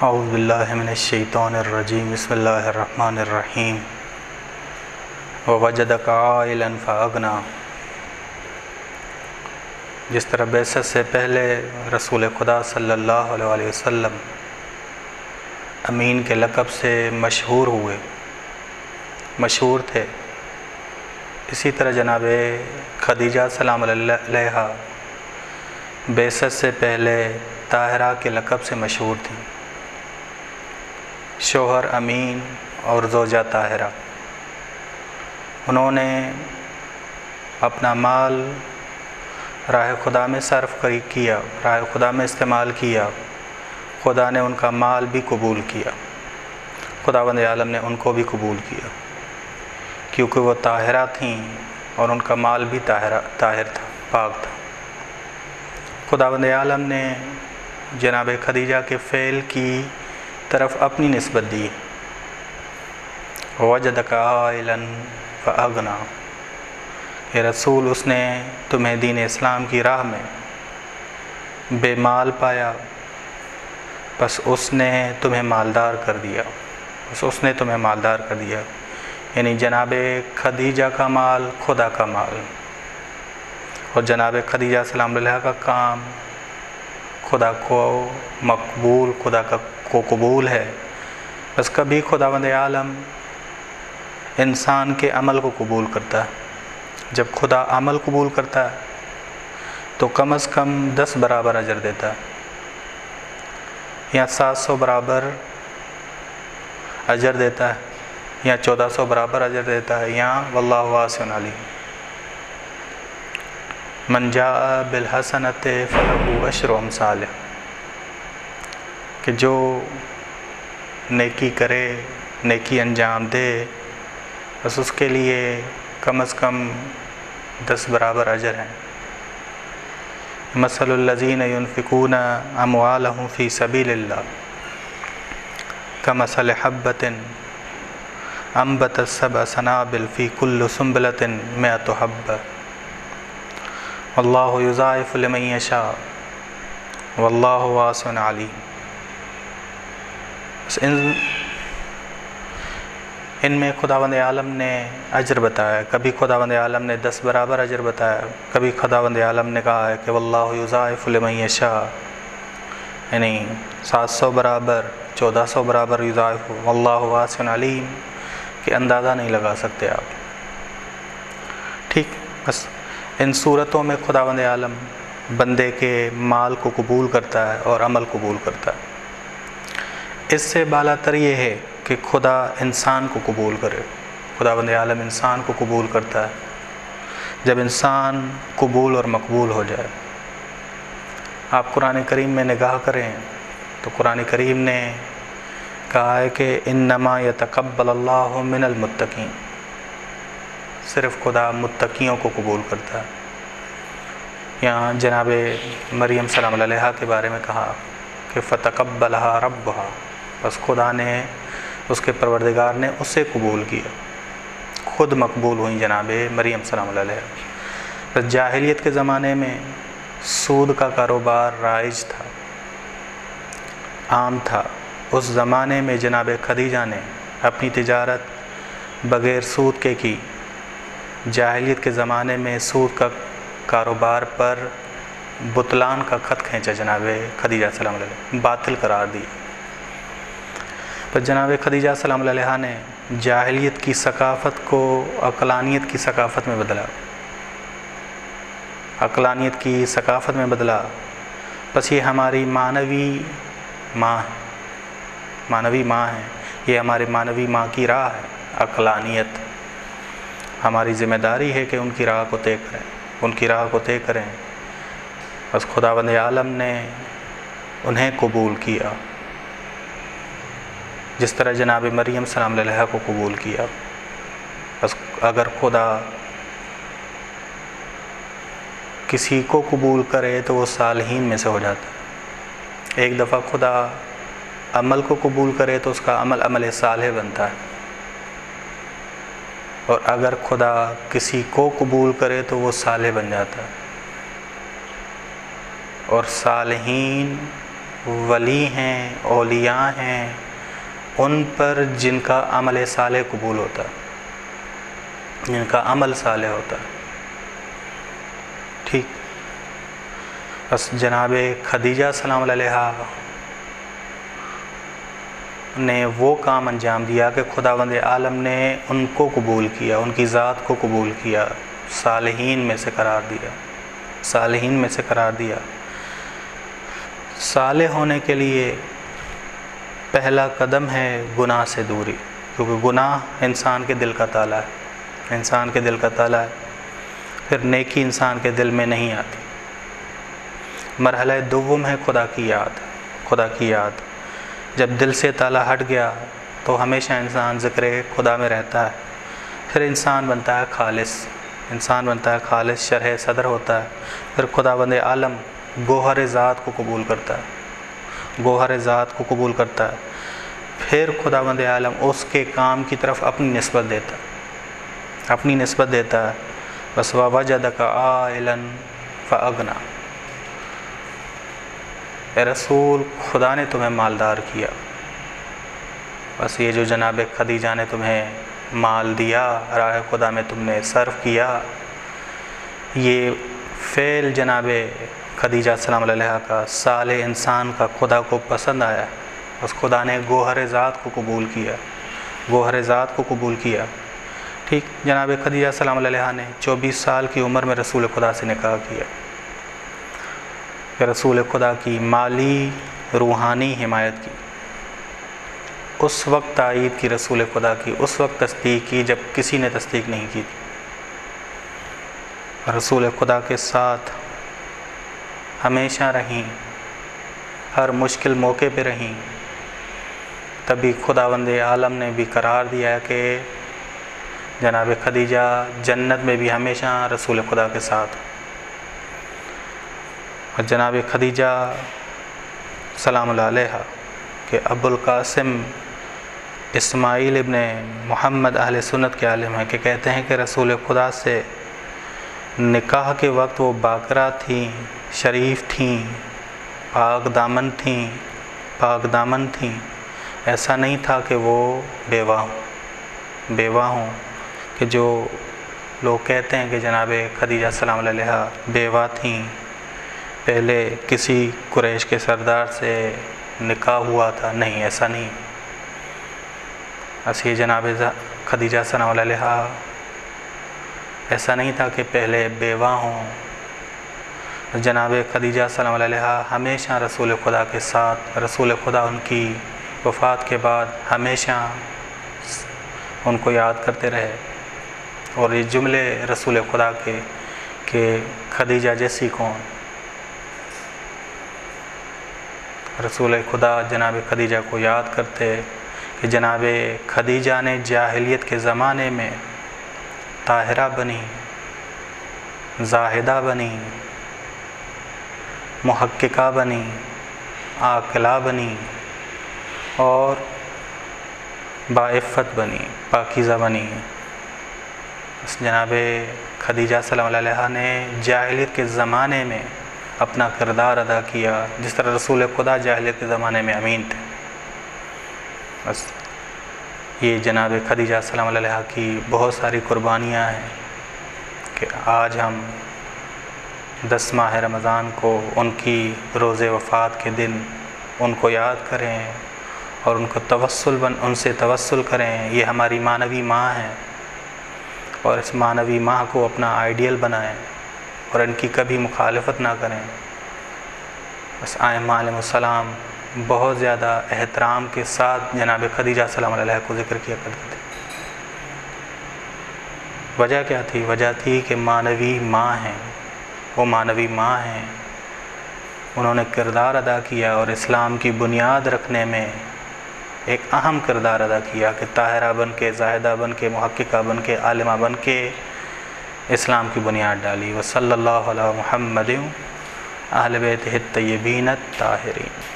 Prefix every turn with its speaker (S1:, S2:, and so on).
S1: اعوذ باللہ من الشیطان الرجیم بسم اللہ الرحمن الرحیم ووجدک عائلا فاغنا۔ جس طرح بعثت سے پہلے رسول خدا صلی اللہ علیہ وسلم امین کے لقب سے مشہور تھے، اسی طرح جناب خدیجہ سلام علیہا بعثت سے پہلے طاہرہ کے لقب سے مشہور تھیں، شوہر امین اور زوجہ طاہرہ۔ انہوں نے اپنا مال راہ خدا میں صرف کیا، راہ خدا میں استعمال کیا، خدا نے ان کا مال بھی قبول کیا، خداوند عالم نے ان کو بھی قبول کیا، کیونکہ وہ طاہرہ تھیں اور ان کا مال بھی طاہر تھا، پاک تھا۔ خداوند عالم نے جناب خدیجہ کے فعل کی طرف اپنی نسبت دی، وجدک عائلا فاغنا، کہ رسول اس نے تمہیں دین اسلام کی راہ میں بے مال پایا، بس اس نے تمہیں مالدار کر دیا، یعنی جناب خدیجہ کا مال خدا کا مال، اور جناب خدیجہ سلام علیہ کا کام خدا کو قبول ہے۔ بس کبھی خداوند عالم انسان کے عمل کو قبول کرتا ہے، جب خدا عمل قبول کرتا ہے تو کم از کم 10 برابر اجر دیتا ہے، یا 700 برابر اجر دیتا ہے، یا 1400 برابر اجر دیتا ہے، یا واللہ واسع علیم۔ من جاء بالحسنۃ فلہ عشر امثالہ، کہ جو نیکی کرے، نیکی انجام دے، بس اس کے لیے کم از کم 10 برابر اجر ہیں۔ مثل الذین ينفقون اموالهم فی سبیل اللہ کمثل حبۃ انبتت 7 سنابل فی کل سنبلۃ 100 حبۃ واللہ یضاعف لمن یشاء واللہ واسع علیم۔ ان میں خداوند عالم نے اجر بتایا، کبھی خداوند عالم نے 10 برابر اجر بتایا، کبھی خداوند عالم نے کہا ہے کہ واللہ یضاعف لمن یشاء، یعنی 700 برابر، 1400 برابر یضاعف، واللہ واسع علیم، کہ اندازہ نہیں لگا سکتے آپ۔ ٹھیک، بس ان صورتوں میں خداوند عالم بندے کے مال کو قبول کرتا ہے اور عمل قبول کرتا ہے۔ اس سے بالا تر یہ ہے کہ خدا انسان کو قبول کرے، خداوند عالم انسان کو قبول کرتا ہے۔ جب انسان قبول اور مقبول ہو جائے، آپ قرآن کریم میں نگاہ کریں تو قرآن کریم نے کہا ہے کہ انما یتقبل اللہ من المتقین، صرف خدا متقیوں کو قبول کرتا ہے۔ یہاں جناب مریم سلام علیہا کے بارے میں کہا کہ فتقبلها ربها، بس خدا نے، اس کے پروردگار نے اسے قبول کیا، خود مقبول ہوئیں جناب مریم سلام علیہ۔ بس جاہلیت کے زمانے میں سود کا کاروبار رائج تھا، عام تھا۔ اس زمانے میں جناب خدیجہ نے اپنی تجارت بغیر سود کے کی۔ جاہلیت کے زمانے میں سود کا کاروبار پر بطلان کا خط کھینچا جناب خدیجہ سلام علیہ، باطل قرار دیا۔ تو جناب خدیجہ سلام علیہ نے جاہلیت کی ثقافت کو عقلانیت کی ثقافت میں بدلا، عقلانیت کی ثقافت میں بدلا۔ بس یہ ہماری معنوی ماں ہے، یہ ہماری معنوی ماں کی راہ ہے، عقلانیت۔ ہماری ذمہ داری ہے کہ ان کی راہ کو طے کریں، بس خداوند عالم نے انہیں قبول کیا، جس طرح جناب مریم سلام علیہ کو قبول کیا۔ بس اگر خدا کسی کو قبول کرے تو وہ صالحین میں سے ہو جاتا ہے۔ ایک دفعہ خدا عمل کو قبول کرے تو اس کا عمل صالح بنتا ہے، اور اگر خدا کسی کو قبول کرے تو وہ صالح بن جاتا ہے، اور صالحین ولی ہیں، اولیاء ہیں، ان پر جن کا عمل صالح قبول ہوتا ہے، جن کا عمل صالح ہوتا ہے. ٹھیک. بس جناب خدیجہ سلام اللہ علیہا نے وہ کام انجام دیا کہ خداوند عالم نے ان کو قبول کیا، ان کی ذات کو قبول کیا، صالحین میں سے قرار دیا، صالحین میں سے قرار دیا. صالح ہونے کے لیے پہلا قدم ہے گناہ سے دوری، کیونکہ گناہ انسان کے دل کا تالا ہے، انسان کے دل کا تالا ہے. پھر نیکی انسان کے دل میں نہیں آتی. مرحلہ دوم ہے خدا کی یاد، خدا کی یاد. جب دل سے تالا ہٹ گیا تو ہمیشہ انسان ذکر خدا میں رہتا ہے. پھر انسان بنتا ہے خالص، انسان بنتا ہے خالص، شرح صدر ہوتا ہے. پھر خداوند عالم گوہر ذات کو قبول کرتا ہے، گوہر ذات کو قبول کرتا ہے. پھر خداوند عالم اس کے کام کی طرف اپنی نسبت دیتا ہے، اپنی نسبت دیتا ہے. بس وَوَجَدَكَ عَائِلًا فَأَغْنَىٰ. اے رسول، خدا نے تمہیں مالدار کیا. بس یہ جو جناب خدیجہ نے تمہیں مال دیا، راہ خدا میں تم نے صرف کیا، یہ فعل جناب خدیجہ سلام اللہ علیہا کا، صالح انسان کا خدا کو پسند آیا. بس خدا نے گوہر ذات کو قبول کیا، گوہر ذات کو قبول کیا. ٹھیک. جناب خدیجہ سلام اللہ علیہا نے 24 سال کی عمر میں رسول خدا سے نکاح کیا کہ رسول خدا کی مالی روحانی حمایت کی. اس وقت تائید کی رسول خدا کی، اس وقت تصدیق کی جب کسی نے تصدیق نہیں کی. رسول خدا کے ساتھ ہمیشہ رہیں، ہر مشکل موقع پہ رہیں. تبھی خداوند عالم نے بھی قرار دیا ہے کہ جناب خدیجہ جنت میں بھی ہمیشہ رسول خدا کے ساتھ. اور جناب خدیجہ سلام اللہ علیہا کہ ابو القاسم اسماعیل ابن محمد اہل سنت کے عالم ہیں کہ کہتے ہیں کہ رسول خدا سے نکاح کے وقت وہ باقرہ تھیں، شریف تھیں، پاک دامن تھیں، پاک دامن تھیں. ایسا نہیں تھا کہ وہ بیوہ ہوں کہ جو لوگ کہتے ہیں کہ جناب خدیجہ سلام اللہ علیہا بیوہ تھیں، پہلے کسی قریش کے سردار سے نکاح ہوا تھا. نہیں، ایسا نہیں. بس یہ جناب خدیجہ سلام اللہ علیہا ایسا نہیں تھا کہ پہلے بیوہ ہوں. جناب خدیجہ سلام اللہ علیہا ہمیشہ رسول خدا کے ساتھ، رسول خدا ان کی وفات کے بعد ہمیشہ ان کو یاد کرتے رہے. اور یہ جملے رسول خدا کے کہ خدیجہ جیسی کون. رسول خدا جناب خدیجہ کو یاد کرتے کہ جناب خدیجہ نے جاہلیت کے زمانے میں طاہرہ بنی، زاہدہ بنی، محققہ بنی، عاقلہ بنی اور باعفت بنی، پاکیزہ بنی. جناب خدیجہ سلام اللہ علیہا نے جاہلیت کے زمانے میں اپنا کردار ادا کیا جس طرح رسول خدا جاہلیت کے زمانے میں امین تھے. بس یہ جناب خدیجہ سلام اللہ علیہا کی بہت ساری قربانیاں ہیں کہ آج ہم 10 ماہ رمضان کو ان کی روز وفات کے دن ان کو یاد کریں اور ان کو ان سے توسل کریں. یہ ہماری معنوی ماں ہیں اور اس معنوی ماں کو اپنا آئیڈیل بنائیں اور ان کی کبھی مخالفت نہ کریں. بس ائمہ علیہ السلام بہت زیادہ احترام کے ساتھ جناب خدیجہ سلام اللہ علیہا کو ذکر کیا کرتے تھے. وجہ کیا تھی؟ وجہ تھی کہ معنوی ماں ہیں، وہ معنوی ماں ہیں. انہوں نے کردار ادا کیا اور اسلام کی بنیاد رکھنے میں ایک اہم کردار ادا کیا کہ طاہرہ بن کے، زاہدہ بن کے، محققہ بن کے، عالمہ بن کے اسلام کی بنیاد ڈالی. وصلی اللہ علی محمد اہل بیتہ الطیبین الطاہرین.